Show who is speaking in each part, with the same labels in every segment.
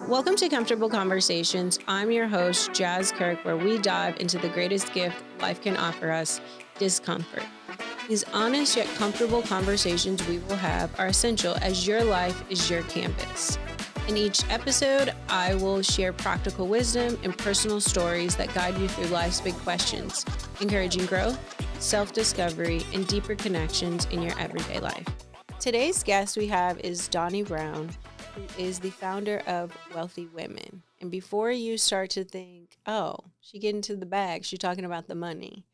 Speaker 1: Welcome to Comfortable Conversations. I'm your host, Jas Kirk, where we dive into the greatest gift life can offer us, discomfort. These honest yet comfortable conversations we will have are essential as your life is your canvas. In each episode, I will share practical wisdom and personal stories that guide you through life's big questions, encouraging growth, self-discovery, and deeper connections in your everyday life. Today's guest we have is Doni Brown, who is the founder of Wealthy Women. And before you start to think, oh, she getting to the bag, she's talking about the money,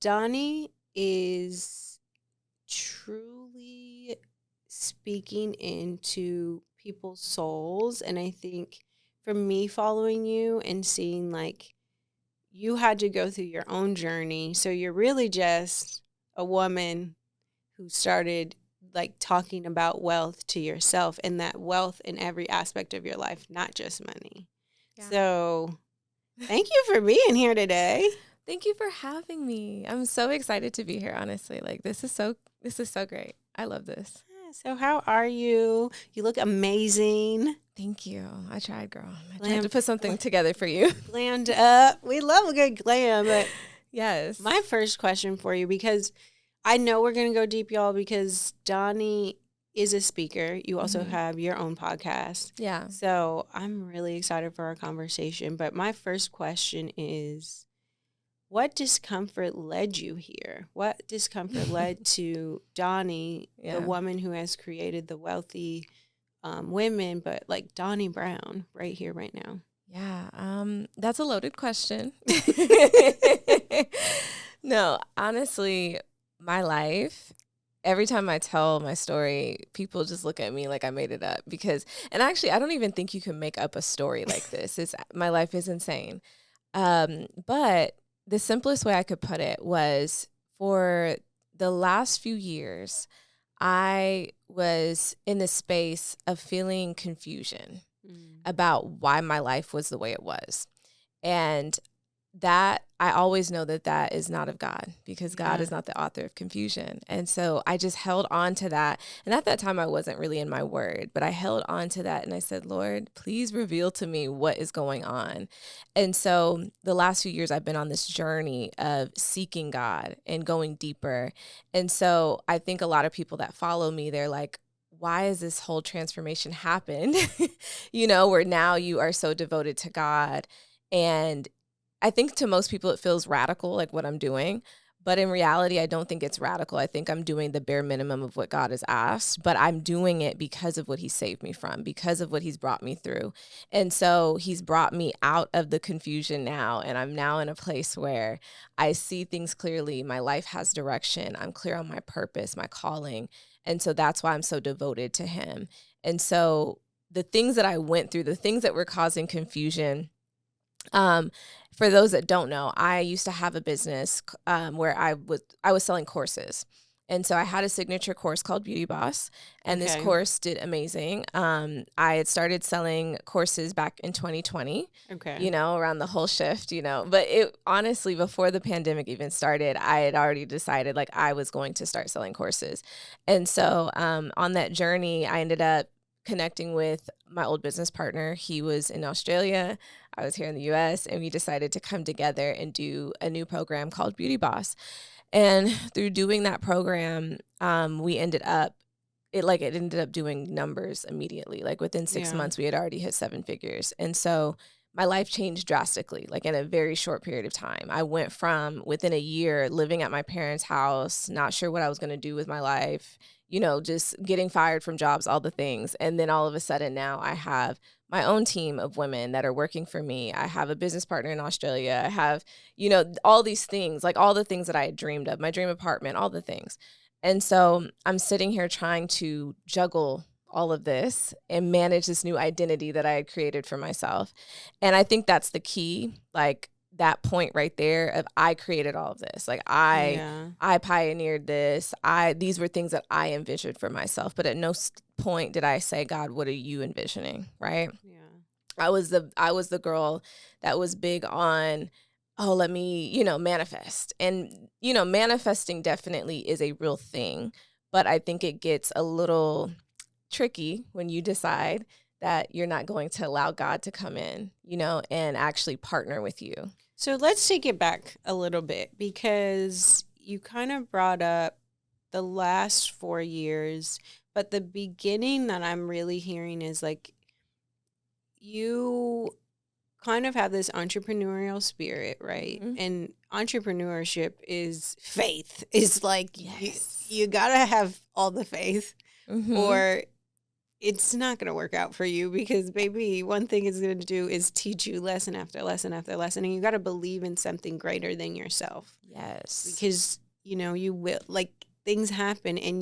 Speaker 1: Doni is truly speaking into people's souls. And I think for me following you and seeing like you had to go through your own journey. So you're really just a woman who started like talking about wealth to yourself, and that wealth in every aspect of your life, not just money. Yeah. So thank you for being here today.
Speaker 2: Thank you for having me. I'm so excited to be here, honestly. Like this is so great. I love this.
Speaker 1: Yeah, so how are you? You look amazing.
Speaker 2: Thank you. I tried, girl. I tried to put something together for you.
Speaker 1: Glammed up. We love a good glam, but
Speaker 2: yes.
Speaker 1: My first question for you, because I know we're going to go deep, y'all, because Doni is a speaker. You also have your own podcast.
Speaker 2: Yeah.
Speaker 1: So I'm really excited for our conversation. But my first question is, what discomfort led you here? What discomfort led to Doni, the woman who has created the Wealthy Women, but like Doni Brown right here, right now?
Speaker 2: Yeah, that's a loaded question. No, honestly, my life, every time I tell my story, people just look at me like I made it up and actually, I don't even think you can make up a story like this. My life is insane. But the simplest way I could put it was for the last few years, I was in the space of feeling confusion about why my life was the way it was. And that I always know that is not of God, because God is not the author of confusion. And so I just held on to that. And at that time, I wasn't really in my word, but I held on to that. And I said, Lord, please reveal to me what is going on. And so the last few years, I've been on this journey of seeking God and going deeper. And so I think a lot of people that follow me, they're like, why has this whole transformation happened? Where now you are so devoted to God. And I think to most people it feels radical, like what I'm doing. But in reality, I don't think it's radical. I think I'm doing the bare minimum of what God has asked, but I'm doing it because of what he saved me from, because of what he's brought me through. And so he's brought me out of the confusion now. And I'm now in a place where I see things clearly. My life has direction. I'm clear on my purpose, my calling. And so that's why I'm so devoted to him. And so the things that I went through, the things that were causing confusion, for those that don't know, I used to have a business where I was selling courses. And so I had a signature course called Beauty Boss, and this course did amazing. I had started selling courses back in 2020, around the whole shift, but it honestly, before the pandemic even started, I had already decided like I was going to start selling courses. And so on that journey, I ended up connecting with my old business partner. He was in Australia. I was here in the US, and we decided to come together and do a new program called Beauty Boss. And through doing that program, it ended up doing numbers immediately. Like within 6 months, we had already hit 7 figures. And so my life changed drastically, like in a very short period of time. I went from within a year living at my parents' house, not sure what I was going to do with my life, just getting fired from jobs, all the things. And then all of a sudden now I have my own team of women that are working for me. I have a business partner in Australia. I have, all these things, like all the things that I had dreamed of, my dream apartment, all the things. And so I'm sitting here trying to juggle all of this and manage this new identity that I had created for myself. And I think that's the key, like that point right there of I created all of this. Like I pioneered this. These were things that I envisioned for myself, but at no point did I say, God, what are you envisioning? Right. Yeah. I was the girl that was big on, let me, manifest. And, manifesting definitely is a real thing, but I think it gets a little tricky when you decide that you're not going to allow God to come in, and actually partner with you.
Speaker 1: So let's take it back a little bit, because you kind of brought up the last 4 years, but the beginning that I'm really hearing is like you kind of have this entrepreneurial spirit, right?
Speaker 2: Mm-hmm.
Speaker 1: And entrepreneurship is faith. It's like
Speaker 2: Yes.
Speaker 1: you got to have all the faith,
Speaker 2: Mm-hmm.
Speaker 1: or it's not going to work out for you, because baby, one thing it's going to do is teach you lesson after lesson after lesson. And you got to believe in something greater than yourself.
Speaker 2: Yes.
Speaker 1: Because, you will, like, things happen, and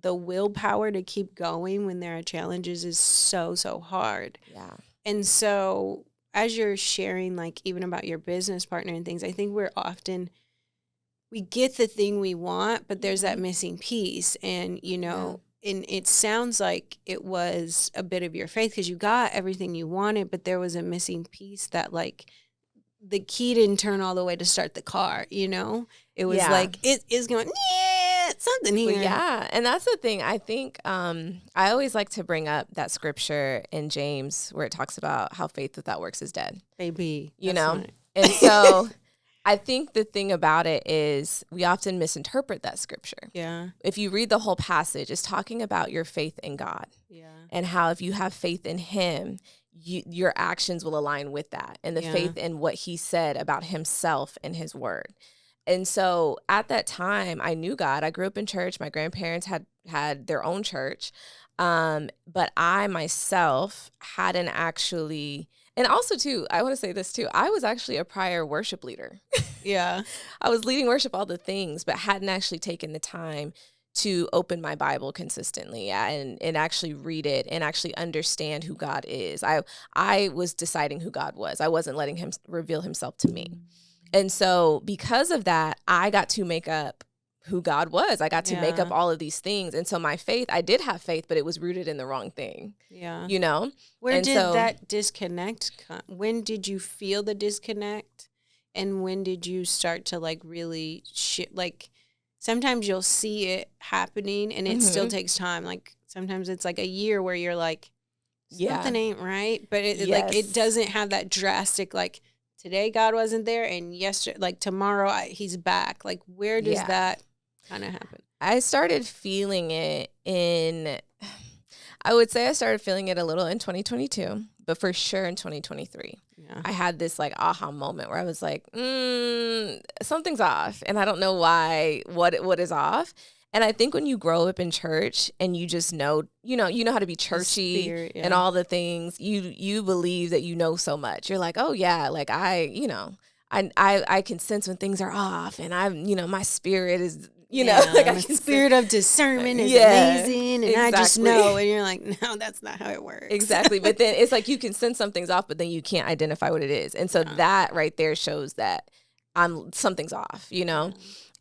Speaker 1: the willpower to keep going when there are challenges is so, so hard.
Speaker 2: Yeah.
Speaker 1: And so as you're sharing, like, even about your business partner and things, I think we get the thing we want, but there's that missing piece. And, and it sounds like it was a bit of your faith, because you got everything you wanted, but there was a missing piece that, like, the key didn't turn all the way to start the car, It was like, it is going, something here.
Speaker 2: Well, yeah. And that's the thing. I think I always like to bring up that scripture in James where it talks about how faith without works is dead.
Speaker 1: Baby.
Speaker 2: And so I think the thing about it is we often misinterpret that scripture.
Speaker 1: Yeah.
Speaker 2: If you read the whole passage, it's talking about your faith in God.
Speaker 1: Yeah.
Speaker 2: And how if you have faith in him, your actions will align with that, and the faith in what he said about himself and his word. And so at that time, I knew God. I grew up in church. My grandparents had their own church. But I myself hadn't actually, and also too, I want to say this too, I was actually a prior worship leader.
Speaker 1: Yeah.
Speaker 2: I was leading worship, all the things, but hadn't actually taken the time to open my Bible consistently and actually read it and actually understand who God is. I was deciding who God was. I wasn't letting him reveal himself to me. And so because of that, I got to make up who God was. I got to make up all of these things. And so my faith, I did have faith, but it was rooted in the wrong thing.
Speaker 1: Yeah.
Speaker 2: Where
Speaker 1: did that disconnect come? When did you feel the disconnect? And when did you start to, like, really like, sometimes you'll see it happening and it still takes time. Like, sometimes it's like a year where you're like, something ain't right. But like, it doesn't have that drastic, like, today God wasn't there and yesterday, like, tomorrow he's back. Like, where does that kind of happen?
Speaker 2: I started feeling it I would say I started feeling it a little in 2022, but for sure in 2023. Yeah. I had this, like, aha moment where I was like, something's off. And I don't know why, what is off. And I think when you grow up in church and you just know, you know how to be churchy spirit, and all the things, you believe that you know so much. You're like, oh yeah, like I can sense when things are off, and my spirit is, like I can
Speaker 1: spirit of discernment is amazing, and exactly. I just know, and you're like, no, that's not how it works.
Speaker 2: Exactly. But then it's like you can sense something's off, but then you can't identify what it is. And so that right there shows that something's off,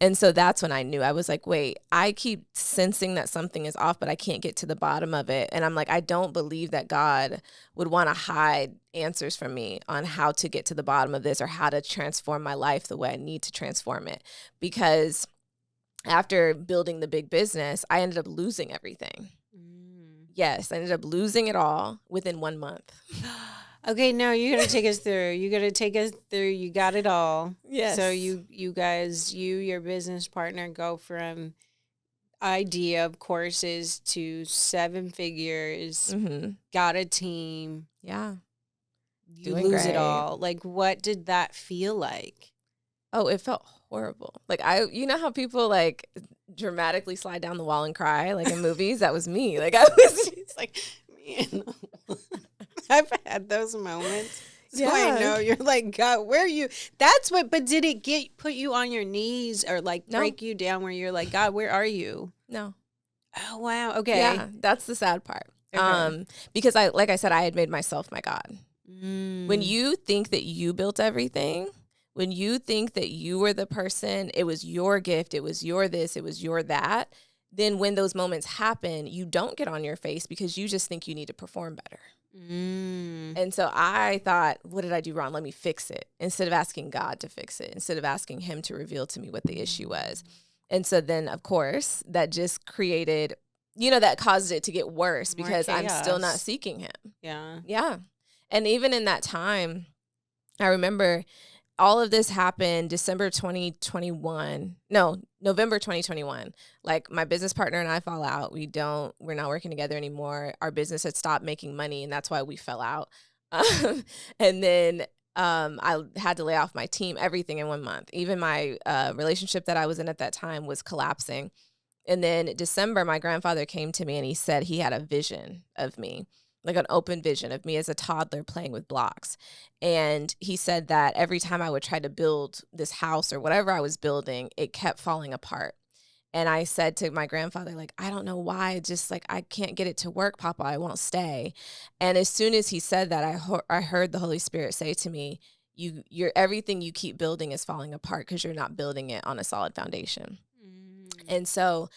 Speaker 2: And so that's when I knew. I was like, wait, I keep sensing that something is off, but I can't get to the bottom of it. And I'm like, I don't believe that God would want to hide answers from me on how to get to the bottom of this or how to transform my life the way I need to transform it. Because after building the big business, I ended up losing everything. Yes, I ended up losing it all within 1 month.
Speaker 1: Okay, now you got to take us through. You got it all.
Speaker 2: Yes.
Speaker 1: So you guys, your business partner, go from idea of courses to 7 figures, got a team.
Speaker 2: Yeah.
Speaker 1: You lose it all. Like, what did that feel like?
Speaker 2: Oh, it felt horrible. Like, you know how people, like, dramatically slide down the wall and cry, like in movies? That was me. Like, I was
Speaker 1: it's like, man. I've had those moments. So I know you're like, God, where are you? But did it put you on your knees or, like, break you down where you're like, God, where are you?
Speaker 2: No.
Speaker 1: Oh, wow. Okay.
Speaker 2: Yeah, that's the sad part. Okay. Because like I said, I had made myself my God. When you think that you built everything, when you think that you were the person, it was your gift, it was your this, it was your that, then when those moments happen, you don't get on your face because you just think you need to perform better. And so I thought, what did I do wrong? Let me fix it. Instead of asking God to fix it, instead of asking him to reveal to me what the issue was. And so then, of course, that just created that caused it to get worse
Speaker 1: More
Speaker 2: because I'm still not
Speaker 1: chaos.
Speaker 2: seeking him.
Speaker 1: Yeah.
Speaker 2: Yeah. And even in that time, I remember all of this happened November 2021. Like, my business partner and I fall out. We're not working together anymore. Our business had stopped making money, and that's why we fell out. And then I had to lay off my team, everything in 1 month. Even my relationship that I was in at that time was collapsing. And then December, my grandfather came to me and he said he had a vision of me, like an open vision of me as a toddler playing with blocks. And he said that every time I would try to build this house or whatever I was building, it kept falling apart. And I said to my grandfather, like, I don't know why, just like, I can't get it to work, Papa, I won't stay. And as soon as he said that, I heard the Holy Spirit say to me, you're everything you keep building is falling apart because you're not building it on a solid foundation. And so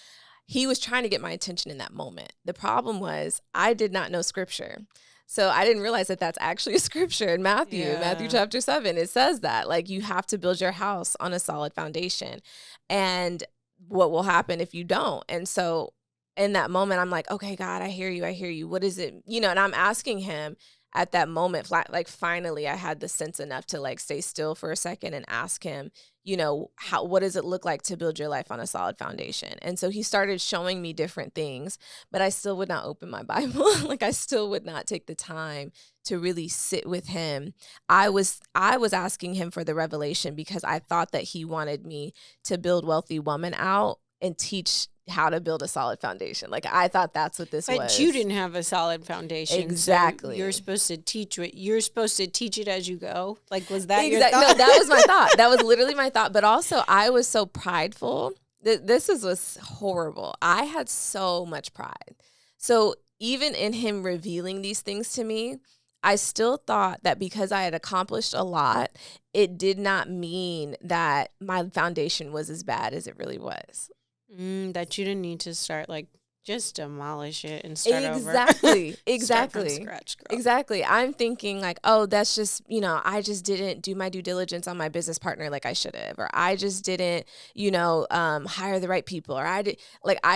Speaker 2: he was trying to get my attention in that moment. The problem was I did not know scripture. So I didn't realize that that's actually a scripture in Matthew chapter 7. It says that, like, you have to build your house on a solid foundation. And what will happen if you don't? And so in that moment, I'm like, okay, God, I hear you. What is it? And I'm asking him at that moment, like, finally I had the sense enough to, like, stay still for a second and ask him, what does it look like to build your life on a solid foundation? And so he started showing me different things, but I still would not open my Bible. Like, I still would not take the time to really sit with him. I was asking him for the revelation because I thought that he wanted me to build Wealthy Woman out and teach how to build a solid foundation. Like, I thought that's what this was.
Speaker 1: But you didn't have a solid foundation.
Speaker 2: Exactly.
Speaker 1: So you're supposed to teach it as you go. Like, was that your thought?
Speaker 2: No, that was my thought. That was literally my thought. But also, I was so prideful. This was horrible. I had so much pride. So even in him revealing these things to me, I still thought that because I had accomplished a lot, it did not mean that my foundation was as bad as it really was.
Speaker 1: That you didn't need to start, like, just demolish it and start over.
Speaker 2: Exactly.
Speaker 1: Start from scratch, girl.
Speaker 2: Exactly. I'm thinking, like, oh, that's just, I just didn't do my due diligence on my business partner like I should have, or I just didn't, hire the right people, or I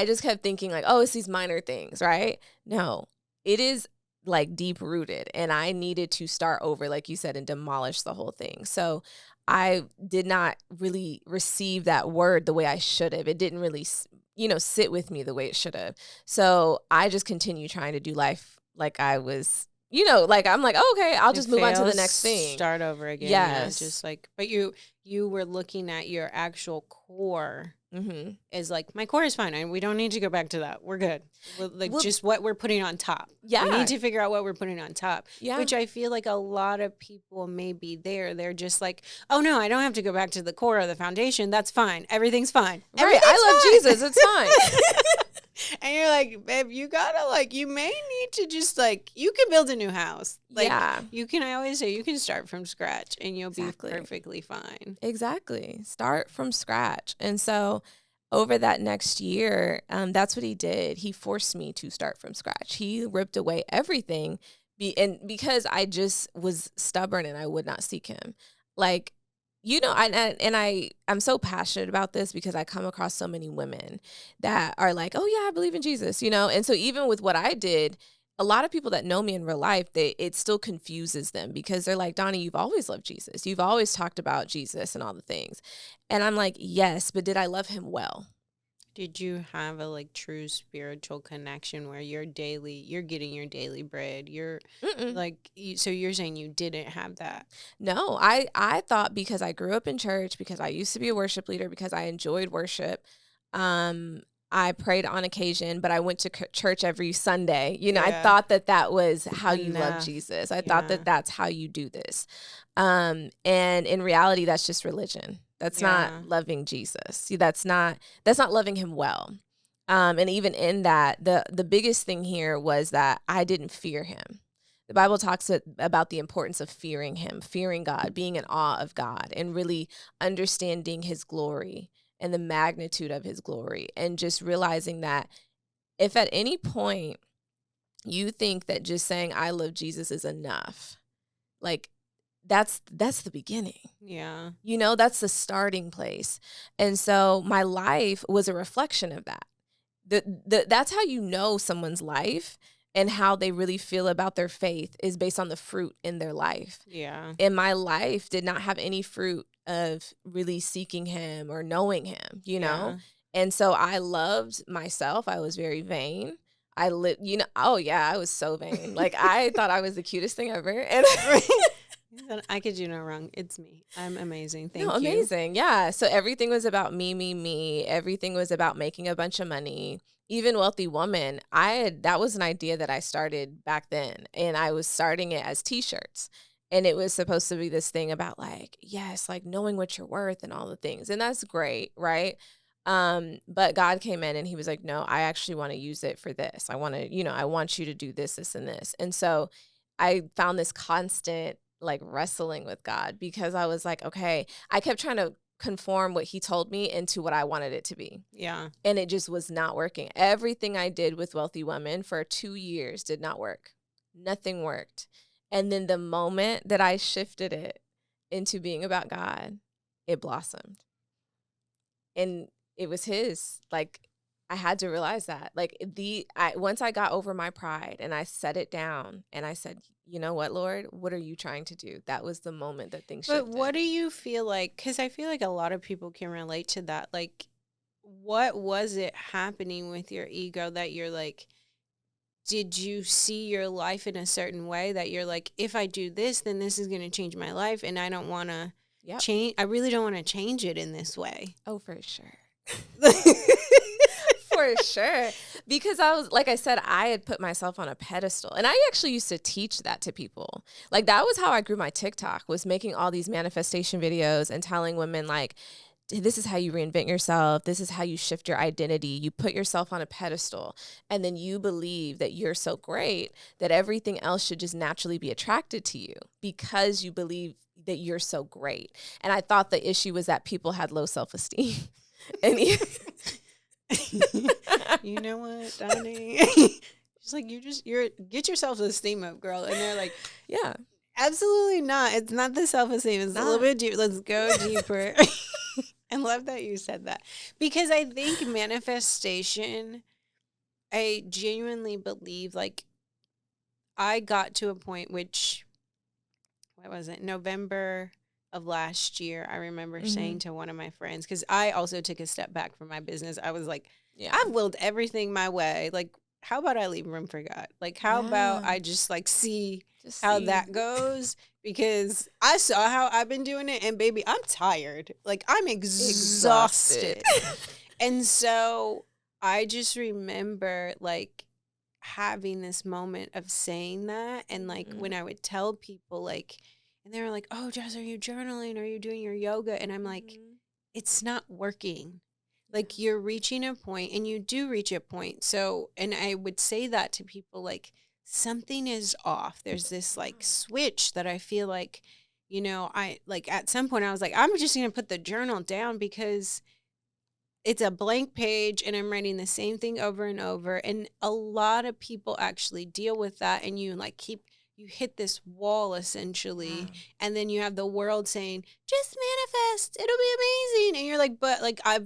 Speaker 2: just kept thinking, like, oh, it's these minor things, right? No, it is, like, deep rooted, and I needed to start over, like you said, and demolish the whole thing. So I did not really receive that word the way I should have. It didn't really, sit with me the way it should have. So I just continue trying to do life like I was, like, I'm like, oh, okay, I'll just move on to the next thing.
Speaker 1: Start over again.
Speaker 2: Yes.
Speaker 1: Yeah, just like, but you were looking at your actual core.
Speaker 2: Mm-hmm.
Speaker 1: Is like, my core is fine, and we don't need to go back to that. We're good. Just what we're putting on top.
Speaker 2: Yeah.
Speaker 1: We need to figure out what we're putting on top.
Speaker 2: Yeah.
Speaker 1: Which I feel like a lot of people may be there. They're just like, oh no, I don't have to go back to the core of the foundation. That's fine. Everything's fine.
Speaker 2: Right. I love Jesus. It's fine.
Speaker 1: And you're like, babe, you gotta, like, you may need to just, like, you can build a new house. Like,
Speaker 2: yeah.
Speaker 1: I always say you can start from scratch and you'll be perfectly fine.
Speaker 2: Exactly. Start from scratch. And so over that next year, that's what he did. He forced me to start from scratch. He ripped away everything because I just was stubborn and I would not seek him. Like, I'm so passionate about this because I come across so many women that are like, oh yeah, I believe in Jesus, And so even with what I did, a lot of people that know me in real life, it still confuses them because they're like, Doni, you've always loved Jesus. You've always talked about Jesus and all the things. And I'm like, yes, but did I love him well?
Speaker 1: Did you have a, like, true spiritual connection where you're getting your daily bread? So you're saying you didn't have that?
Speaker 2: No, I thought because I grew up in church, because I used to be a worship leader, because I enjoyed worship, I prayed on occasion, but I went to church every Sunday. I thought that was how you love Jesus. I thought that that's how you do this. And in reality, that's just religion. That's not loving Jesus. See, that's not loving him well. And even in that, the biggest thing here was that I didn't fear him. The Bible talks about the importance of fearing him, fearing God, being in awe of God, and really understanding his glory and the magnitude of his glory, and just realizing that if at any point you think that just saying I love Jesus is enough, like, that's the beginning.
Speaker 1: Yeah.
Speaker 2: That's the starting place. And so my life was a reflection of that. that's how you know someone's life and how they really feel about their faith is based on the fruit in their life.
Speaker 1: Yeah.
Speaker 2: And my life did not have any fruit of really seeking him or knowing him, you know? And so I loved myself. I was very vain. Oh yeah, I was so vain. Like I thought I was the cutest thing ever. And
Speaker 1: I could do no wrong. It's me. I'm amazing. Thank
Speaker 2: you. Amazing. Yeah. So everything was about me. Everything was about making a bunch of money. Even Wealthy Woman, that was an idea that I started back then. And I was starting it as t-shirts. And it was supposed to be this thing about like, yes, like knowing what you're worth and all the things. And that's great, right? But God came in and he was like, no, I actually want to use it for this. I want you to do this, this, and this. And so I found this constant like wrestling with God because I was like, okay, I kept trying to conform what he told me into what I wanted it to be.
Speaker 1: Yeah.
Speaker 2: And it just was not working. Everything I did with Wealthy Women for 2 years did not work. Nothing worked. And then the moment that I shifted it into being about God, it blossomed. And it was his. Like, I had to realize that. Like, once I got over my pride and I set it down and I said, you know what, Lord, what are you trying to do? That was the moment that things shifted.
Speaker 1: But what do you feel like? Because I feel like a lot of people can relate to that. Like, what was it happening with your ego that you're like, did you see your life in a certain way that you're like, if I do this, then this is going to change my life and I don't want to change. I really don't want to change it in this way.
Speaker 2: Oh, for sure. For sure. Because like I said, I had put myself on a pedestal and I actually used to teach that to people. Like that was how I grew my TikTok, was making all these manifestation videos and telling women like, this is how you reinvent yourself. This is how you shift your identity. You put yourself on a pedestal and then you believe that you're so great that everything else should just naturally be attracted to you because you believe that you're so great. And I thought the issue was that people had low self-esteem. And
Speaker 1: you know what, Doni? She's like, you're get your self-esteem up, girl. And they're like,
Speaker 2: yeah,
Speaker 1: absolutely not. It's not the self-esteem. It's a little bit deeper. Let's go deeper. I love that you said that because I think manifestation, I genuinely believe like I got to a point which, what was it? November of last year, I remember saying to one of my friends, because I also took a step back from my business. I was like, I've willed everything my way. Like, how about I leave room for God? Like, how about I just like see how that goes? Because I saw how I've been doing it, and baby, I'm tired. Like, I'm exhausted. And so I just remember like having this moment of saying that, and like when I would tell people like, and they were like, oh, Jas, are you journaling? Are you doing your yoga? And I'm like, it's not working. Like you're reaching a point, and you do reach a point. So, and I would say that to people like, something is off. There's this like switch that I feel like, you know, I like at some point I was like, I'm just going to put the journal down because it's a blank page and I'm writing the same thing over and over. And a lot of people actually deal with that. And you like you hit this wall essentially. And then you have the world saying, just manifest, it'll be amazing. And you're like, but like I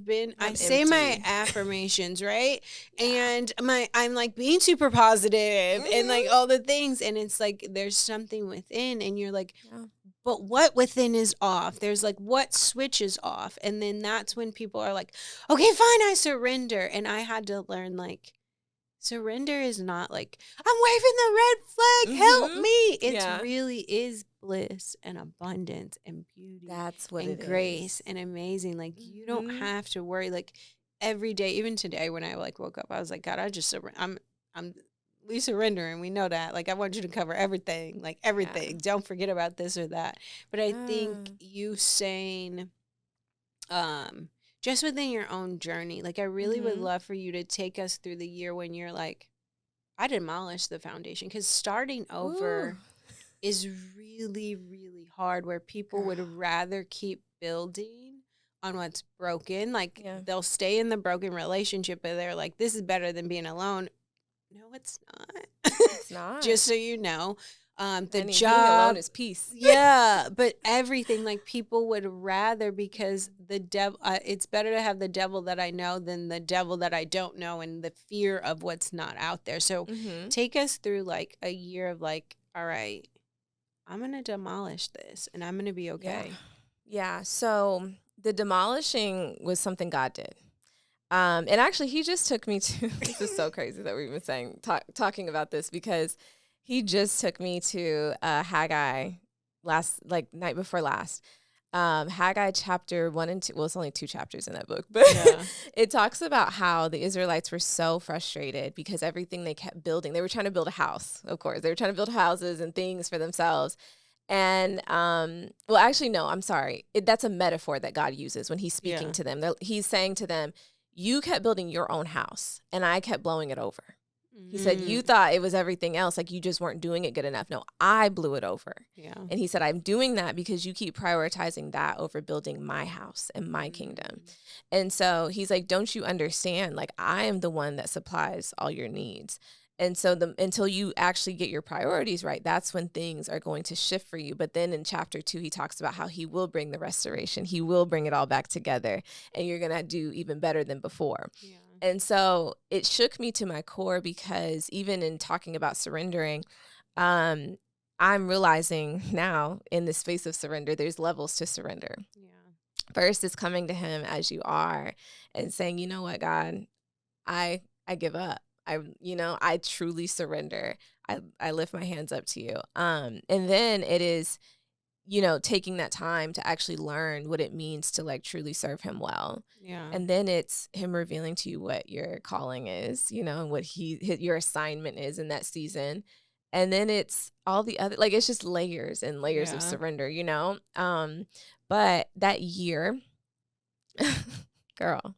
Speaker 1: say my affirmations, right? And I'm like being super positive and like all the things. And it's like, there's something within and you're like, but what within is off? There's like, what switch is off? And then that's when people are like, okay, fine, I surrender. And I had to learn like, surrender is not like, I'm waving the red flag, help me. It really is bliss and abundance and beauty.
Speaker 2: That's what
Speaker 1: and
Speaker 2: it
Speaker 1: grace
Speaker 2: is.
Speaker 1: And amazing. Like you don't have to worry. Like every day, even today when I like woke up, I was like, God, I just surrender. We surrender and we know that. Like I want you to cover everything, like everything. Don't forget about this or that. But I think you saying, just within your own journey, like I really would love for you to take us through the year when you're like, I demolished the foundation, because starting over is really, really hard, where people would rather keep building on what's broken. Like they'll stay in the broken relationship, but they're like, this is better than being alone. No, it's not.
Speaker 2: It's not.
Speaker 1: Just so you know. The
Speaker 2: Being
Speaker 1: job.
Speaker 2: alone is peace.
Speaker 1: Yeah, but everything, like, people would rather, because the devil, it's better to have the devil that I know than the devil that I don't know, and the fear of what's not out there. So take us through like a year of like, all right, I'm going to demolish this and I'm going to be okay.
Speaker 2: Yeah. So the demolishing was something God did. And actually, he just took me to, this is so crazy that we've been talking about this, because he just took me to Haggai night before last. Haggai chapter 1 and 2. Well, it's only 2 chapters in that book, but it talks about how the Israelites were so frustrated because everything they kept building, they were trying to build a house, of course. They were trying to build houses and things for themselves. And, well, actually, no, I'm sorry. That's a metaphor that God uses when he's speaking to them. He's saying to them, you kept building your own house and I kept blowing it over. He said, you thought it was everything else, like you just weren't doing it good enough. No, I blew it over. Yeah. And he said, I'm doing that because you keep prioritizing that over building my house and my kingdom. And so he's like, don't you understand? Like, I am the one that supplies all your needs. And so until you actually get your priorities right, that's when things are going to shift for you. But then in chapter 2, he talks about how he will bring the restoration. He will bring it all back together, and you're going to do even better than before. Yeah. And so it shook me to my core, because even in talking about surrendering, I'm realizing now in the space of surrender, there's levels to surrender. Yeah. First is coming to him as you are and saying, you know what, God, I give up. I truly surrender. I lift my hands up to you. And then it is, taking that time to actually learn what it means to like truly serve him well. Yeah. And then it's him revealing to you what your calling is, and what your assignment is in that season. And then it's all the other, like, it's just layers and layers of surrender, but that year, girl,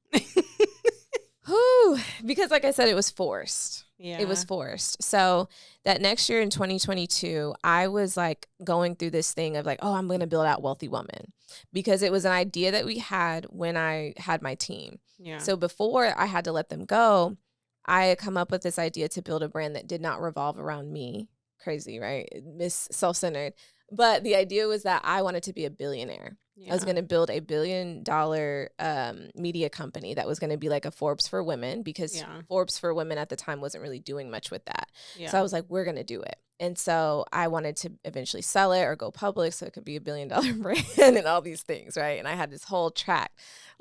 Speaker 2: because like I said, it was forced. Yeah. It was forced. So that next year in 2022, I was like going through this thing of like, oh, I'm going to build out Wealthy Woman, because it was an idea that we had when I had my team. Yeah. So before I had to let them go, I had come up with this idea to build a brand that did not revolve around me. Crazy, right? Miss Self-centered. But the idea was that I wanted to be a billionaire. Yeah. I was going to build $1 billion media company that was going to be like a Forbes for women, because Forbes for women at the time wasn't really doing much with that. Yeah. So I was like, we're going to do it. And so I wanted to eventually sell it or go public so it could be $1 billion brand and all these things, right? And I had this whole track,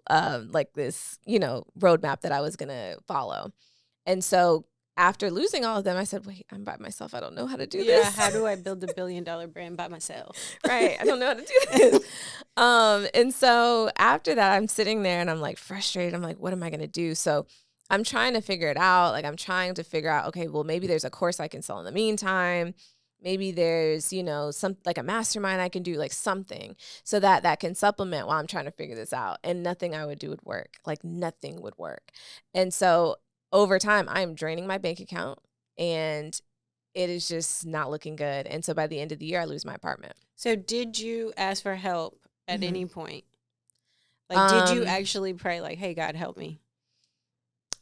Speaker 2: like this, roadmap that I was going to follow. And so after losing all of them, I said, wait, I'm by myself. I don't know how to do this.
Speaker 1: Yeah, how do I build $1 billion brand by myself?
Speaker 2: Right. I don't know how to do this. And so after that, I'm sitting there and I'm like frustrated. I'm like, what am I going to do? So I'm trying to figure it out. Like, I'm trying to figure out, okay, well, maybe there's a course I can sell in the meantime. Maybe there's, some like a mastermind I can do, like something, so that can supplement while I'm trying to figure this out. And nothing I would do would work. Like, nothing would work. And so over time, I'm draining my bank account, and it is just not looking good. And so by the end of the year, I lose my apartment.
Speaker 1: So did you ask for help at any point? Like, did you actually pray like, hey, God, help me?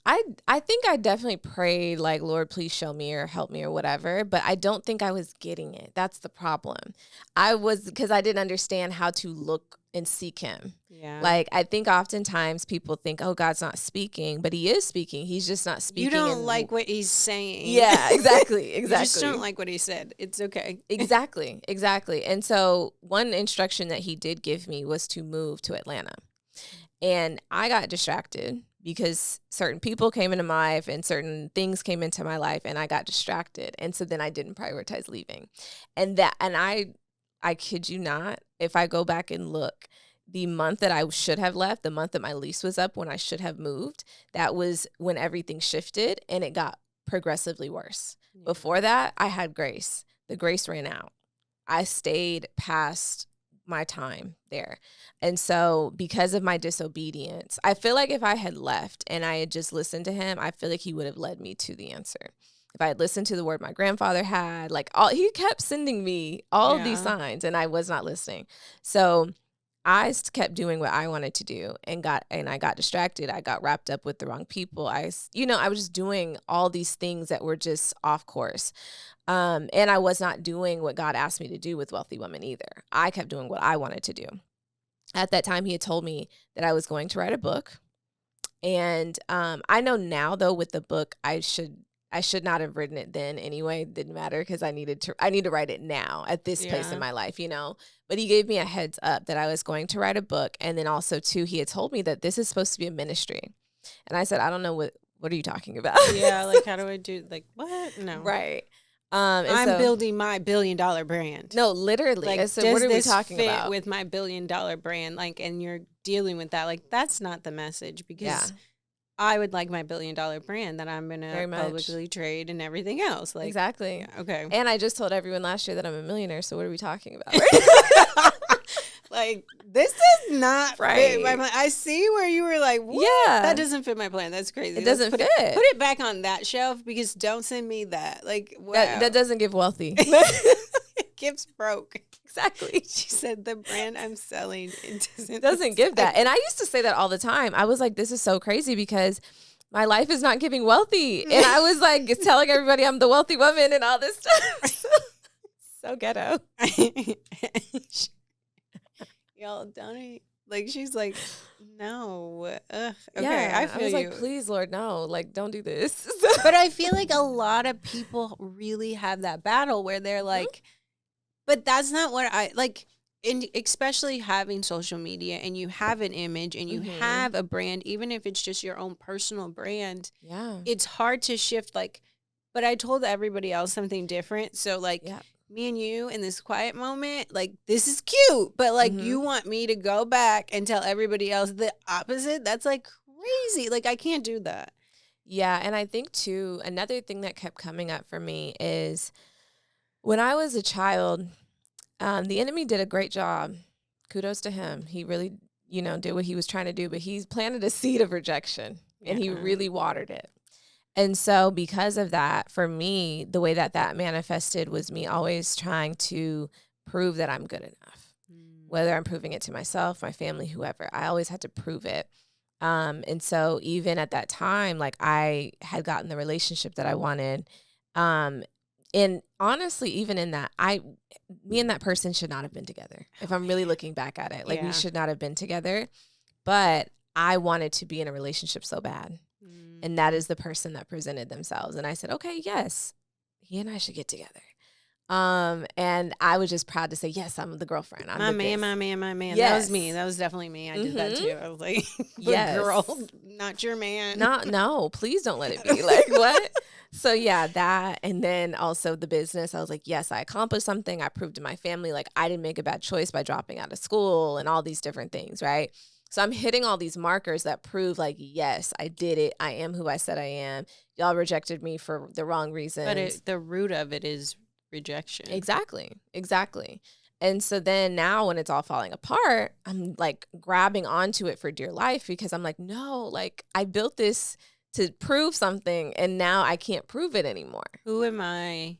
Speaker 2: I think I definitely prayed like, Lord, please show me or help me or whatever, but I don't think I was getting it. That's the problem. Because I didn't understand how to look and seek him. Yeah. Like, I think oftentimes people think, oh, God's not speaking, but he is speaking. He's just not speaking.
Speaker 1: You don't like what he's saying.
Speaker 2: Yeah, exactly.
Speaker 1: You just don't like what he said. It's okay.
Speaker 2: Exactly. And so one instruction that he did give me was to move to Atlanta. And I got distracted because certain people came into my life and certain things came into my life, and I got distracted. And so then I didn't prioritize leaving. And I kid you not, if I go back and look, the month that I should have left, the month that my lease was up when I should have moved, that was when everything shifted and it got progressively worse. Yeah. Before that, I had grace. The grace ran out. I stayed past my time there. And so because of my disobedience, I feel like if I had left and I had just listened to him, I feel like he would have led me to the answer. If I had listened to the word my grandfather had, he kept sending me all of these signs, and I was not listening. So kept doing what I wanted to do and I got distracted. I got wrapped up with the wrong people. I was just doing all these things that were just off course. And I was not doing what God asked me to do with Wealthy Woman either. I kept doing what I wanted to do. At that time, he had told me that I was going to write a book. And I know now, though, with the book, I should not have written it then anyway. It didn't matter because I need to write it now at this place in my life, But he gave me a heads up that I was going to write a book. And then also, too, he had told me that this is supposed to be a ministry. And I said, I don't know what are you talking about?
Speaker 1: Yeah, like, how do I do, like, what? No.
Speaker 2: Right.
Speaker 1: I'm building my $1 billion brand.
Speaker 2: No, literally.
Speaker 1: Like,
Speaker 2: so what are we talking
Speaker 1: fit
Speaker 2: about?
Speaker 1: with my $1 billion brand? Like, and you're dealing with that. Like, that's not the message, because I would like my $1 billion brand that I'm going to publicly trade and everything else. Like,
Speaker 2: exactly.
Speaker 1: Yeah, okay.
Speaker 2: And I just told everyone last year that I'm a millionaire. So what are we talking about?
Speaker 1: Like, this does not fit my plan. I see where you were like, what? Yeah, that doesn't fit my plan. That's crazy.
Speaker 2: It doesn't fit.
Speaker 1: Put it back on that shelf, because don't send me that. Like, wow.
Speaker 2: That doesn't give wealthy.
Speaker 1: It gives broke.
Speaker 2: Exactly.
Speaker 1: She said the brand I'm selling, it
Speaker 2: doesn't give that. And I used to say that all the time. I was like, this is so crazy because my life is not giving wealthy. And I was like telling everybody I'm the wealthy woman and all this stuff. So ghetto.
Speaker 1: Y'all, Doni, like, she's like, no. Okay,
Speaker 2: yeah,
Speaker 1: I feel
Speaker 2: was
Speaker 1: you.
Speaker 2: Like, please, Lord, no. Like, don't do this.
Speaker 1: But I feel like a lot of people really have that battle where they're like, but that's not what I, like, and especially having social media and you have an image and you have a brand, even if it's just your own personal brand.
Speaker 2: Yeah.
Speaker 1: It's hard to shift, like, but I told everybody else something different. So, like, me and you in this quiet moment, like, this is cute, but like, you want me to go back and tell everybody else the opposite? That's like crazy. Like, I can't do that.
Speaker 2: Yeah. And I think too, another thing that kept coming up for me is when I was a child, the enemy did a great job. Kudos to him. He really, did what he was trying to do, but he planted a seed of rejection and he really watered it. And so because of that, for me, the way that manifested was me always trying to prove that I'm good enough, whether I'm proving it to myself, my family, whoever. I always had to prove it. And so even at that time, like, I had gotten the relationship that I wanted. And honestly, even in that, me and that person should not have been together. If I'm really looking back at it, like, we should not have been together. But I wanted to be in a relationship so bad. And that is the person that presented themselves. And I said, okay, yes, he and I should get together. And I was just proud to say, yes, I'm the girlfriend. I'm
Speaker 1: my man. Yes. That was me. That was definitely me. I did that too. I was like, girl, not your man.
Speaker 2: No, please don't let it be. Like, what? So yeah, that. And then also the business, I was like, yes, I accomplished something. I proved to my family, like, I didn't make a bad choice by dropping out of school and all these different things, right? So I'm hitting all these markers that prove, like, yes, I did it. I am who I said I am. Y'all rejected me for the wrong reasons.
Speaker 1: But the root of it is rejection.
Speaker 2: Exactly. And so then now when it's all falling apart, I'm like grabbing onto it for dear life, because I'm like, no, like, I built this to prove something and now I can't prove it anymore.
Speaker 1: Who am I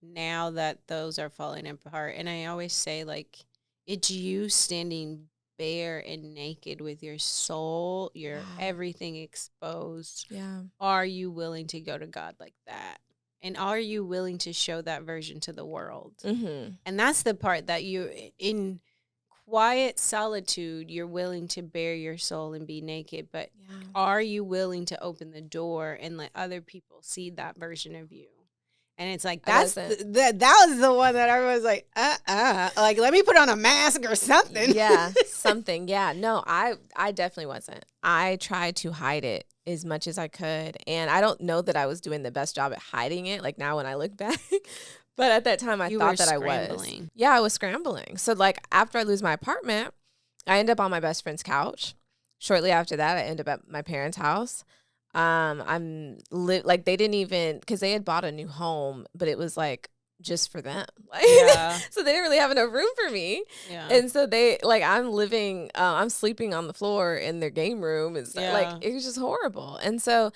Speaker 1: now that those are falling apart? And I always say, like, it's you standing bare and naked with your soul, your everything exposed.
Speaker 2: Yeah.
Speaker 1: Are you willing to go to God like that? And are you willing to show that version to the world? And that's the part that you, in quiet solitude, you're willing to bare your soul and be naked. But are you willing to open the door and let other people see that version of you? And it's like, that was the one that everyone was like, like, let me put on a mask or something.
Speaker 2: Yeah, something. Yeah, no, I definitely wasn't. I tried to hide it as much as I could. And I don't know that I was doing the best job at hiding it, like, now when I look back. But at that time, I thought that I was. Yeah, I was scrambling. So, like, after I lose my apartment, I end up on my best friend's couch. Shortly after that, I end up at my parents' house. Like, they didn't even, because they had bought a new home, but it was like just for them. Like, so they didn't really have enough room for me. Yeah. And so I'm sleeping on the floor in their game room and stuff. Like, it was just horrible. And so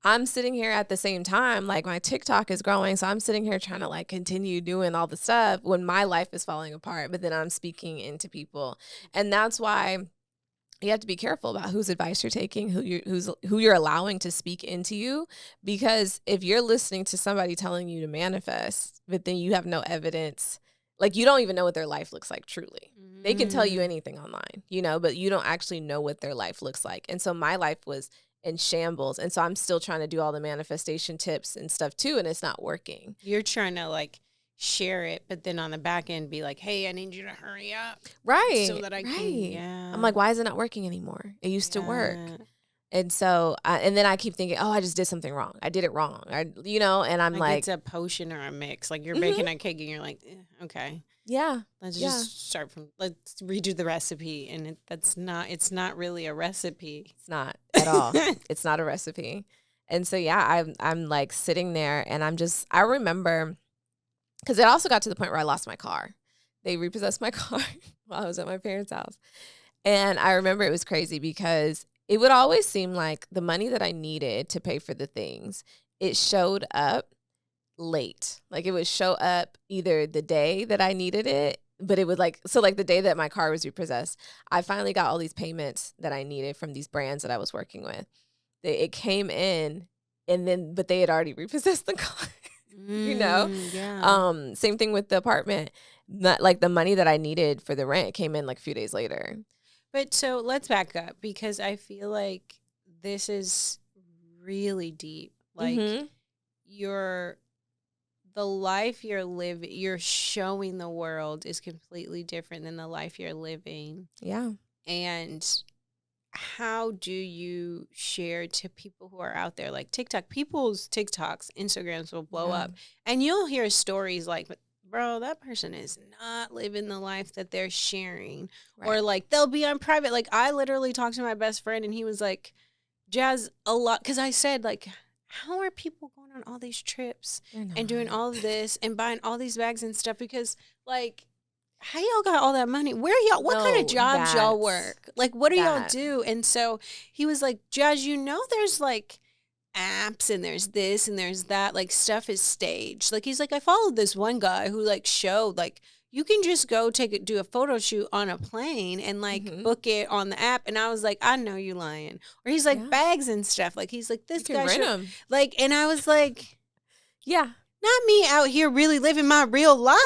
Speaker 2: I'm sitting here at the same time, like my TikTok is growing. So I'm sitting here trying to like continue doing all the stuff when my life is falling apart, but then I'm speaking into people. And that's why you have to be careful about whose advice you're taking, who you're allowing to speak into you, because if you're listening to somebody telling you to manifest, but then you have no evidence, like you don't even know what their life looks like truly. They can tell you anything online, but you don't actually know what their life looks like. And so my life was in shambles, and so I'm still trying to do all the manifestation tips and stuff too, and it's not working.
Speaker 1: You're trying to like share it, but then on the back end be like, hey, I need you to hurry up.
Speaker 2: Right.
Speaker 1: So that I can, yeah.
Speaker 2: I'm like, why is it not working anymore? It used to work. And so, and then I keep thinking, oh, I just did something wrong. I did it wrong. And I'm like
Speaker 1: it's a potion or a mix. Like you're baking a cake and you're like, okay.
Speaker 2: Yeah.
Speaker 1: Let's just let's redo the recipe. And it's not really a recipe.
Speaker 2: It's not at all. It's not a recipe. And so, yeah, I'm like sitting there and I remember, because it also got to the point where I lost my car. They repossessed my car while I was at my parents' house. And I remember it was crazy because it would always seem like the money that I needed to pay for the things, it showed up late. Like it would show up either the day that I needed it, but it would like the day that my car was repossessed, I finally got all these payments that I needed from these brands that I was working with. It came in but they had already repossessed the car.
Speaker 1: Yeah.
Speaker 2: Same thing with the apartment. Not like the money that I needed for the rent came in like a few days later.
Speaker 1: But so let's back up, because I feel like this is really deep. Like the life you're living, you're showing the world is completely different than the life you're living.
Speaker 2: Yeah.
Speaker 1: And how do you share to people who are out there, like TikTok? People's TikToks, Instagrams will blow up, and you'll hear stories like, bro, that person is not living the life that they're sharing. Right. Or like they'll be on private. Like I literally talked to my best friend and he was like, Jas, a lot, because I said like, how are people going on all these trips and doing all of this and buying all these bags and stuff? Because like, how y'all got all that money? Where y'all? What kind of jobs y'all work? Like, what do y'all do? And so he was like, Jas, there's like apps and there's this and there's that. Like stuff is staged. Like he's like, I followed this one guy who like showed like you can just go do a photo shoot on a plane and like book it on the app. And I was like, I know you lying. Or he's like bags and stuff. Like he's like, this guy should, like, and I was like,
Speaker 2: yeah.
Speaker 1: Not me out here really living my real life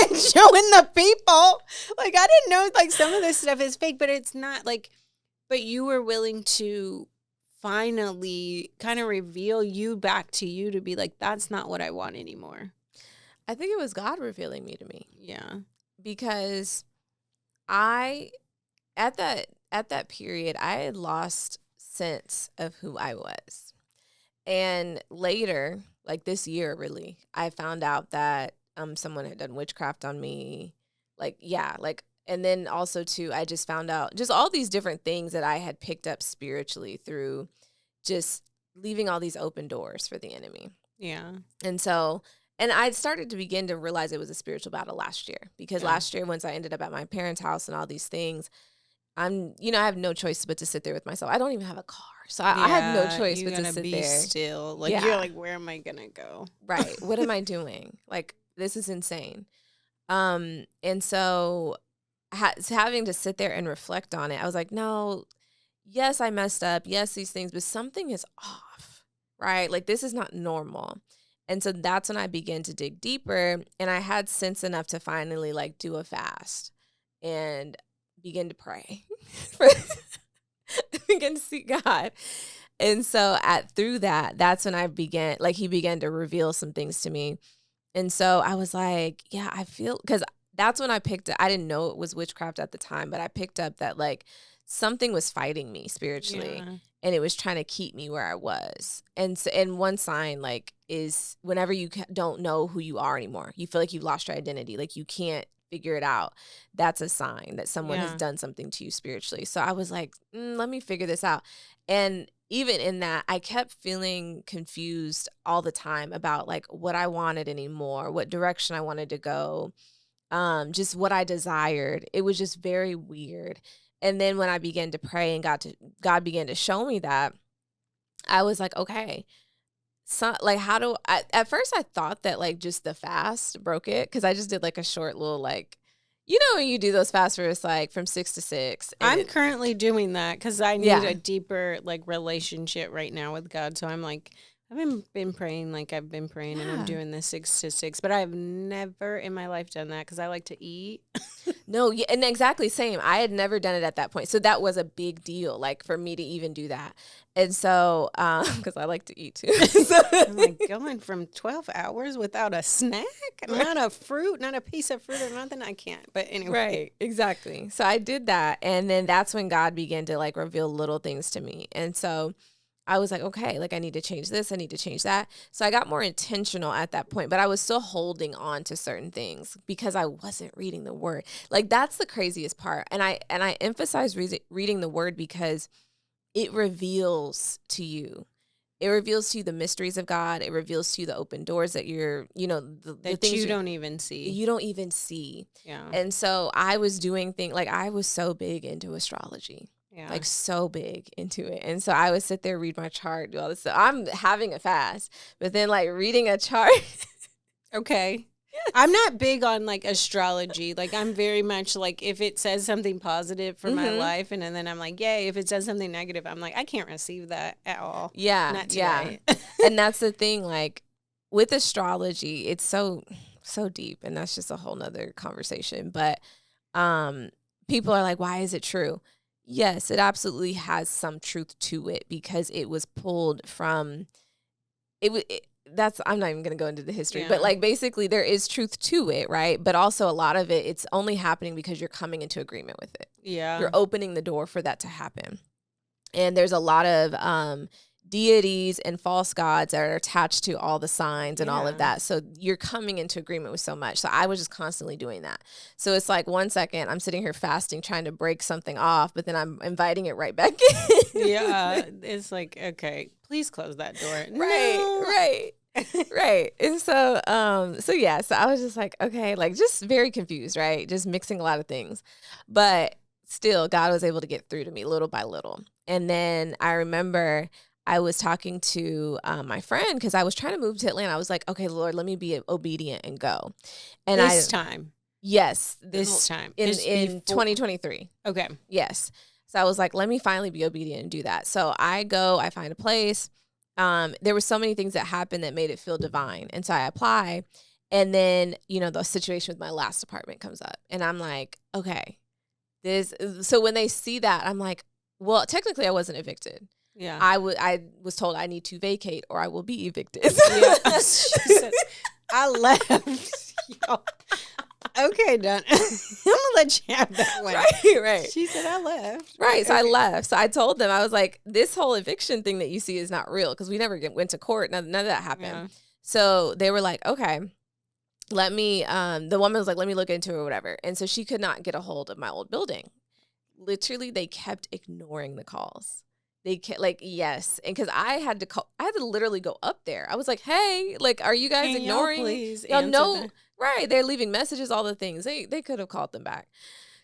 Speaker 1: and showing the people. Like, I didn't know, like, some of this stuff is fake, but it's not, like, but you were willing to finally kind of reveal you back to you to be like, that's not what I want anymore.
Speaker 2: I think it was God revealing me to me.
Speaker 1: Yeah.
Speaker 2: Because at that period, I had lost sense of who I was. And later, like this year, really, I found out that someone had done witchcraft on me. And then also too, I just found out just all these different things that I had picked up spiritually through just leaving all these open doors for the enemy.
Speaker 1: Yeah.
Speaker 2: And so, and I started to begin to realize it was a spiritual battle last year, because last year, once I ended up at my parents' house and all these things, I have no choice but to sit there with myself. I don't even have a car. So I had no choice but to sit there.
Speaker 1: Still. Like, you're like, where am I going to go?
Speaker 2: Right. What am I doing? Like, this is insane. And so having to sit there and reflect on it, I was like, no, yes, I messed up. Yes, these things, but something is off, right? Like, this is not normal. And so that's when I began to dig deeper, and I had sense enough to finally like do a fast and begin to pray. Begin to seek God. And so through that's when I began, like he began to reveal some things to me. And so I was like, yeah, I feel, because that's when I picked up, I didn't know it was witchcraft at the time, but I picked up that like something was fighting me spiritually, and it was trying to keep me where I was. And so, and one sign like is whenever you don't know who you are anymore, you feel like you've lost your identity, like you can't figure it out. That's a sign that someone has done something to you spiritually. So I was like, let me figure this out. And even in that, I kept feeling confused all the time about like what I wanted anymore, what direction I wanted to go, just what I desired. It was just very weird. And then when I began to pray and God began to show me that, I was like, okay. So, like, how do I, at first I thought that like just the fast broke it, because I just did like a short little like, when you do those fasts where it's like from 6 to 6. And
Speaker 1: I'm currently doing that because I need
Speaker 2: Yeah.
Speaker 1: a deeper like relationship right now with God. So I'm like, been praying like I've been praying, and I'm
Speaker 2: Yeah.
Speaker 1: doing the 6 to 6, but I've never in my life done that because I like to eat.
Speaker 2: No, yeah, and exactly same. I had never done it at that point. So that was a big deal, like for me to even do that. And so, because I like to eat too.
Speaker 1: I'm like, going from 12 hours without a snack, not a fruit, not a piece of fruit or nothing. I can't. But anyway.
Speaker 2: Right, exactly. So I did that. And then that's when God began to like reveal little things to me. And so I was like, okay, like I need to change this. I need to change that. So I got more intentional at that point, but I was still holding on to certain things because I wasn't reading the word. Like that's the craziest part. And I emphasize reading the word because it reveals to you. It reveals to you the mysteries of God. It reveals to you the open doors that you're, the things
Speaker 1: you don't even see.
Speaker 2: You don't even see.
Speaker 1: Yeah.
Speaker 2: And so I was doing things like I was so big into astrology.
Speaker 1: Yeah.
Speaker 2: Like so big into it. And so I would sit there, read my chart, do all this stuff. I'm having a fast, but then like reading a chart.
Speaker 1: Okay. I'm not big on like astrology. Like I'm very much like if it says something positive for my life, and then I'm like, yay. If it says something negative, I'm like, I can't receive that at all.
Speaker 2: Yeah.
Speaker 1: Not today.
Speaker 2: Yeah. And that's the thing, like with astrology, it's so deep, and that's just a whole nother conversation. But people are like, why is it true? Yes, it absolutely has some truth to it because it was pulled from I'm not even going to go into the history, but like basically there is truth to it, right? But also a lot of it, it's only happening because you're coming into agreement with it.
Speaker 1: Yeah.
Speaker 2: You're opening the door for that to happen. And there's a lot of deities and false gods that are attached to all the signs and all of that. So you're coming into agreement with so much. So I was just constantly doing that. So it's like 1 second I'm sitting here fasting, trying to break something off, but then I'm inviting it right back in.
Speaker 1: Yeah. It's like, okay, please close that door.
Speaker 2: Right.
Speaker 1: No.
Speaker 2: Right. Right. And so so I was just like, okay, like just very confused, right? Just mixing a lot of things. But still God was able to get through to me little by little. And then I remember I was talking to my friend because I was trying to move to Atlanta. I was like, okay, Lord, let me be obedient and go. And
Speaker 1: this time.
Speaker 2: Yes.
Speaker 1: This time.
Speaker 2: In 2023.
Speaker 1: Okay.
Speaker 2: Yes. So I was like, let me finally be obedient and do that. So I go, I find a place. There were so many things that happened that made it feel divine. And so I apply. And then, the situation with my last apartment comes up. And I'm like, okay, so when they see that, I'm like, well, technically I wasn't evicted.
Speaker 1: Yeah.
Speaker 2: I was told I need to vacate or I will be evicted.
Speaker 1: Yeah. She said, I left. Yo. Okay, done. I'm gonna let you have that one.
Speaker 2: Right.
Speaker 1: She said I left.
Speaker 2: Right. So I left. So I told them, I was like, this whole eviction thing that you see is not real because we never went to court. None of that happened.
Speaker 1: Yeah.
Speaker 2: So they were like, okay, let me, the woman was like, let me look into it or whatever. And so she could not get a hold of my old building. Literally, they kept ignoring the calls. They kept like, yes. And because I had to literally go up there. I was like, hey, like, are you guys ignoring?
Speaker 1: Y'all please
Speaker 2: y'all know,
Speaker 1: answer
Speaker 2: right. They're leaving messages, all the things. They could have called them back.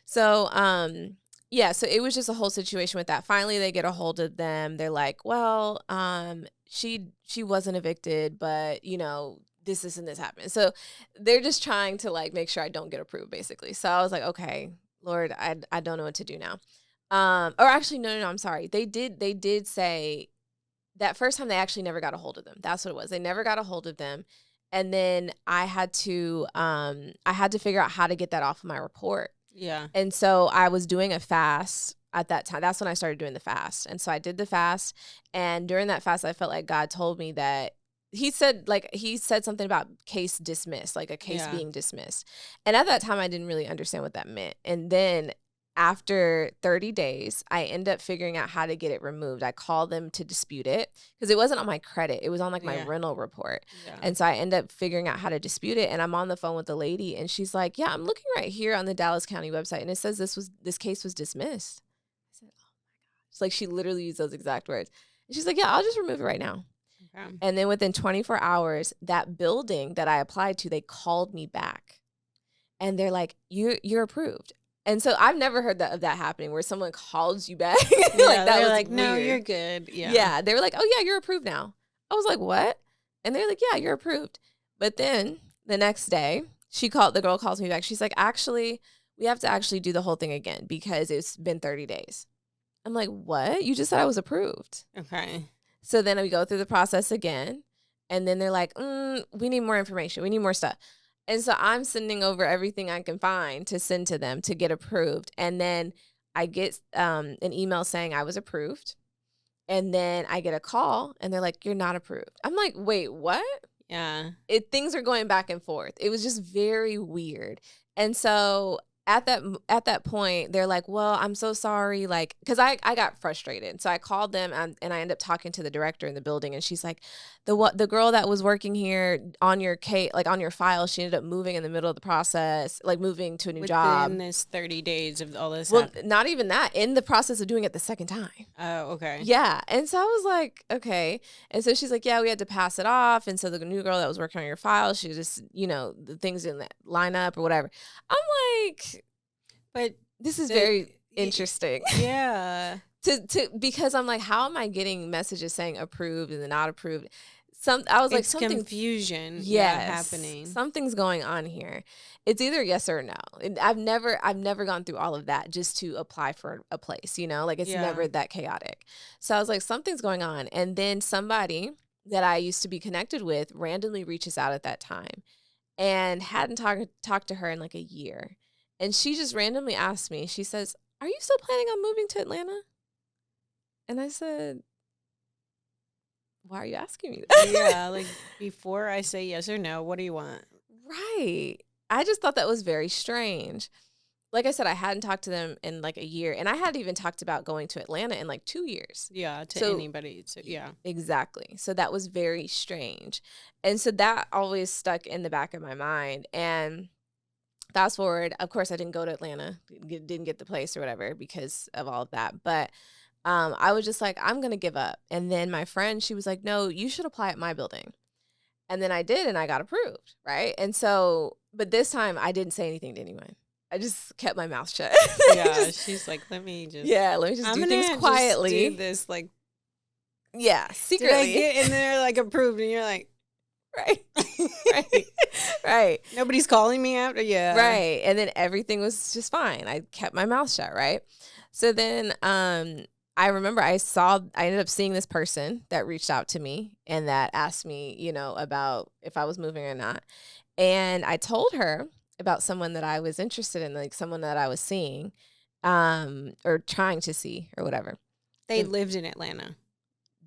Speaker 2: So, so it was just a whole situation with that. Finally, they get a hold of them. They're like, well, she wasn't evicted, but this and this happened. So they're just trying to like make sure I don't get approved, basically. So I was like, okay, Lord, I don't know what to do now. Or actually, no, I'm sorry. They did say that first time they actually never got a hold of them. That's what it was. They never got a hold of them. And then I had to figure out how to get that off of my report.
Speaker 1: Yeah.
Speaker 2: And so I was doing a fast at that time. That's when I started doing the fast. And so I did the fast. And during that fast, I felt like God told me that he said something about case dismissed, like a case being dismissed. And at that time, I didn't really understand what that meant. And then after 30 days, I ended up figuring out how to get it removed. I called them to dispute it because it wasn't on my credit. It was on like my rental report. Yeah. And so I ended up figuring out how to dispute it. And I'm on the phone with the lady and she's like, yeah, I'm looking right here on the Dallas County website. And it says this case was dismissed. I said, oh my gosh. It's like she literally used those exact words. And she's like, yeah, I'll just remove it right now. Okay. And then within 24 hours, that building that I applied to, they called me back. And they're like, you're approved. And so I've never heard of that happening where someone calls you back.
Speaker 1: Yeah,
Speaker 2: Like that was
Speaker 1: like, no,
Speaker 2: weird.
Speaker 1: you're good. Yeah.
Speaker 2: Yeah. They were like, oh yeah, you're approved now. I was like, what? And they're like, yeah, you're approved. But then the next day, the girl calls me back. She's like, actually, we have to actually do the whole thing again because it's been 30 days. I'm like, what? You just said I was approved.
Speaker 1: Okay.
Speaker 2: So then we go through the process again. And then they're like, we need more information. We need more stuff. And so I'm sending over everything I can find to send to them to get approved. And then I get an email saying I was approved. And then I get a call and they're like, you're not approved. I'm like, wait, what?
Speaker 1: Yeah.
Speaker 2: Things are going back and forth. It was just very weird. And so at that point, they're like, well, I'm so sorry. Like, because I got frustrated. So I called them and I ended up talking to the director in the building. And she's like, the girl that was working here on your on your file, she ended up moving in the middle of the process, like moving to a new job.
Speaker 1: Within this 30 days of all this
Speaker 2: Well, not even that. In the process of doing it the second time.
Speaker 1: Oh, okay.
Speaker 2: Yeah. And so I was like, okay. And so she's like, yeah, we had to pass it off. And so the new girl that was working on your file, she just, the things didn't line up or whatever. I'm like,
Speaker 1: but
Speaker 2: this is very interesting.
Speaker 1: Yeah.
Speaker 2: Because I'm like, how am I getting messages saying approved and then not approved? I was like, something
Speaker 1: confusion. Happening.
Speaker 2: Something's going on here. It's either yes or no. And I've never gone through all of that just to apply for a place, like it's never that chaotic. So I was like, something's going on. And then somebody that I used to be connected with randomly reaches out at that time and hadn't talked to her in like a year. And she just randomly asked me, she says, are you still planning on moving to Atlanta? And I said, why are you asking me that?
Speaker 1: Yeah, like before I say yes or no, what do you want?
Speaker 2: Right. I just thought that was very strange. Like I said, I hadn't talked to them in like a year, and I hadn't even talked about going to Atlanta in like 2 years.
Speaker 1: Yeah, to anybody. So, yeah.
Speaker 2: Exactly. So that was very strange. And so that always stuck in the back of my mind. And fast forward, of course, I didn't go to Atlanta, didn't get the place or whatever because of all of that. But I was just like, I'm going to give up. And then my friend, she was like, no, you should apply at my building. And then I did, and I got approved, right? And so, but this time I didn't say anything to anyone. I just kept my mouth shut.
Speaker 1: Yeah, she's like, let me just
Speaker 2: do things quietly.
Speaker 1: Just do this like,
Speaker 2: yeah, secretly.
Speaker 1: And they're like approved, and you're like,
Speaker 2: right, right.
Speaker 1: Nobody's calling me after,
Speaker 2: right. And then everything was just fine. I kept my mouth shut, right? So then, I remember I ended up seeing this person that reached out to me and that asked me, about if I was moving or not. And I told her about someone that I was interested in, like someone that I was seeing, or trying to see or whatever.
Speaker 1: They lived in Atlanta.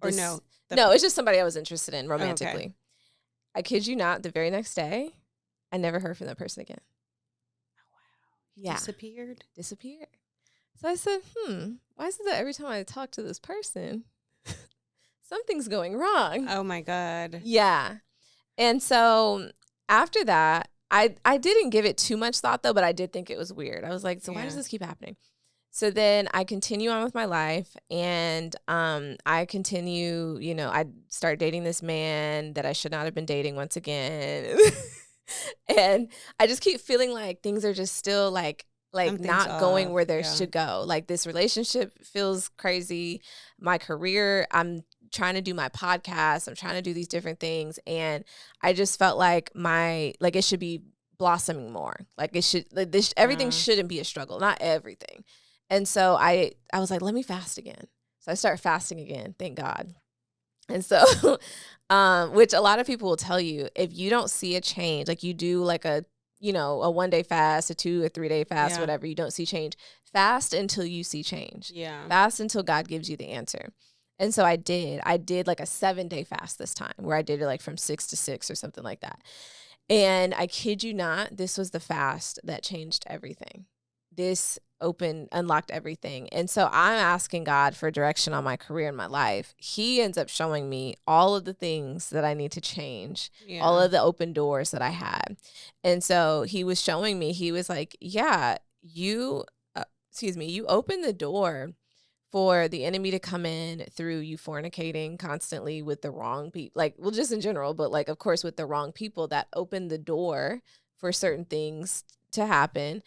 Speaker 1: Or no?
Speaker 2: No, it's just somebody I was interested in romantically.
Speaker 1: Okay.
Speaker 2: I kid you not, the very next day, I never heard from that person again.
Speaker 1: Oh, wow.
Speaker 2: Yeah.
Speaker 1: Disappeared.
Speaker 2: So I said, why is it that every time I talk to this person, something's going wrong?
Speaker 1: Oh, my God.
Speaker 2: Yeah. And so after that, I didn't give it too much thought, though, but I did think it was weird. I was like, so why does this keep happening? So then I continue on with my life, and I continue, I start dating this man that I should not have been dating once again. And I just keep feeling like things are just still like not going where they should go. Like this relationship feels crazy. My career, I'm trying to do my podcast. I'm trying to do these different things. And I just felt like it should be blossoming more. Like it should, everything shouldn't be a struggle, not everything. And so I was like, let me fast again. So I start fasting again. Thank God. And so, which a lot of people will tell you, if you don't see a change, like you do like a 1 day fast, a 2 or 3 day fast, whatever, you don't see change. Fast until you see change.
Speaker 1: Yeah.
Speaker 2: Fast until God gives you the answer. And so I did like a 7 day fast this time where I did it like from 6 to 6 or something like that. And I kid you not, this was the fast that changed everything. This unlocked everything. And so I'm asking God for direction on my career and my life. He ends up showing me all of the things that I need to change, all of the open doors that I had. And so he was showing me, he was like, yeah, you opened the door for the enemy to come in through you fornicating constantly with the wrong people, like, well, just in general, but like, of course, with the wrong people. That opened the door for certain things to happen.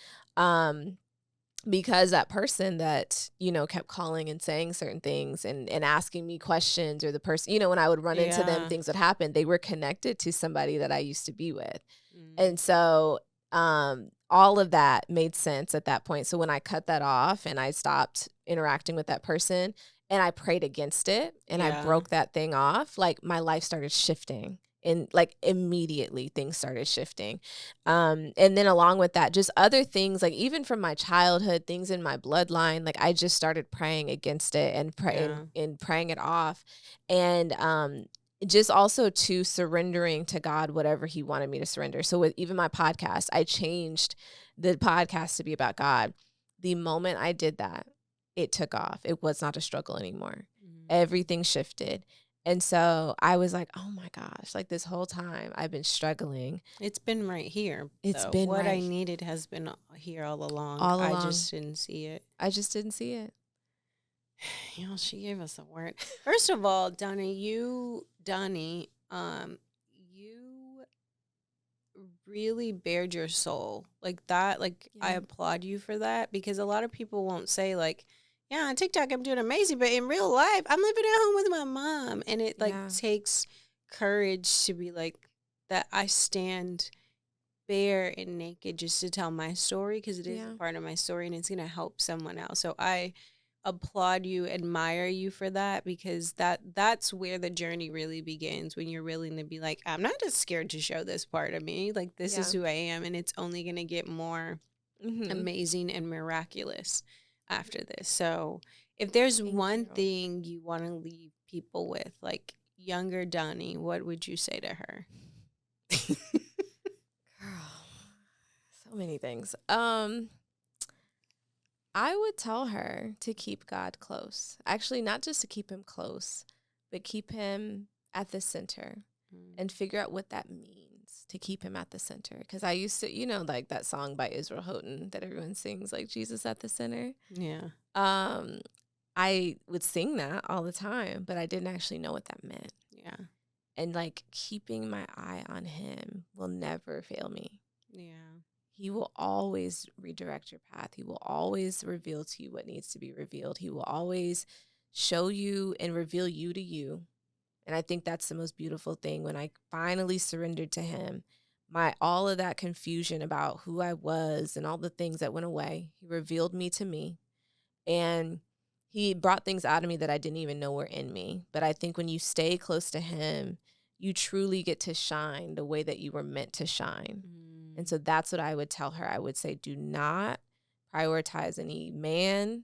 Speaker 2: because that person that, kept calling and saying certain things and asking me questions, or the person, when I would run into them, things would happen. They were connected to somebody that I used to be with. And so all of that made sense at that point. So when I cut that off and I stopped interacting with that person and I prayed against it and I broke that thing off, like my life started shifting. And like immediately things started shifting. And then along with that, just other things, like even from my childhood, things in my bloodline, like I just started praying against it and praying it off. And just also to surrendering to God whatever he wanted me to surrender. So with even my podcast, I changed the podcast to be about God. The moment I did that, it took off. It was not a struggle anymore. Everything shifted. And so I was like, oh my gosh, like this whole time I've been struggling.
Speaker 1: It's been right here.
Speaker 2: It's been
Speaker 1: what I needed has been here all along. I just didn't see it. She gave us a word. First of all, Donnie, you really bared your soul like that. Like I applaud you for that, because a lot of people won't say like, yeah, on TikTok I'm doing amazing, but in real life I'm living at home with my mom. And it takes courage to be like that. I stand bare and naked just to tell my story, because it is a part of my story and it's going to help someone else. So I applaud you, admire you for that, because that's where the journey really begins, when you're willing to be like, I'm not just scared to show this part of me. Like this is who I am, and it's only going to get more amazing and miraculous after this. So if there's one thing you want to leave people with, like younger Donnie, what would you say to her?
Speaker 2: Girl, so many things. I would tell her to keep God close. Actually, not just to keep him close, but keep him at the center and figure out what that means to keep him at the center. Because I used to, like that song by Israel Houghton that everyone sings, like Jesus at the center.
Speaker 1: Yeah.
Speaker 2: I would sing that all the time, but I didn't actually know what that meant.
Speaker 1: Yeah.
Speaker 2: And like keeping my eye on him will never fail me.
Speaker 1: Yeah.
Speaker 2: He will always redirect your path. He will always reveal to you what needs to be revealed. He will always show you and reveal you to you. And I think that's the most beautiful thing. When I finally surrendered to him, all of that confusion about who I was and all the things that went away, he revealed me to me. And he brought things out of me that I didn't even know were in me. But I think when you stay close to him, you truly get to shine the way that you were meant to shine. And so that's what I would tell her. I would say, do not prioritize any man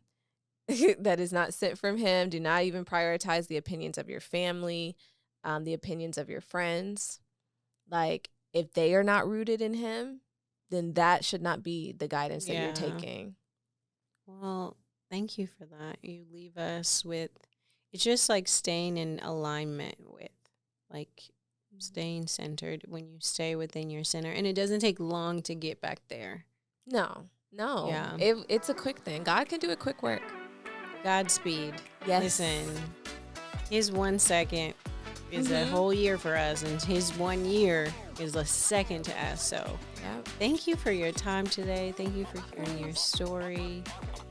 Speaker 2: that is not sent from him. Do not even prioritize the opinions of your family, the opinions of your friends. Like, if they are not rooted in him, then that should not be the guidance that you're taking.
Speaker 1: Well, thank you for that. You leave us with, it's just like staying in alignment with, like, staying centered when you stay within your center. And it doesn't take long to get back there.
Speaker 2: No. Yeah. It's a quick thing. God can do a quick work.
Speaker 1: Godspeed.
Speaker 2: Yes.
Speaker 1: Listen, his 1 second is a whole year for us, and his 1 year is a second to us. So thank you for your time today. Thank you for hearing your story.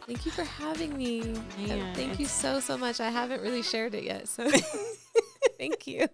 Speaker 2: Thank you for having me. Man, thank you so much. I haven't really shared it yet. So thank you.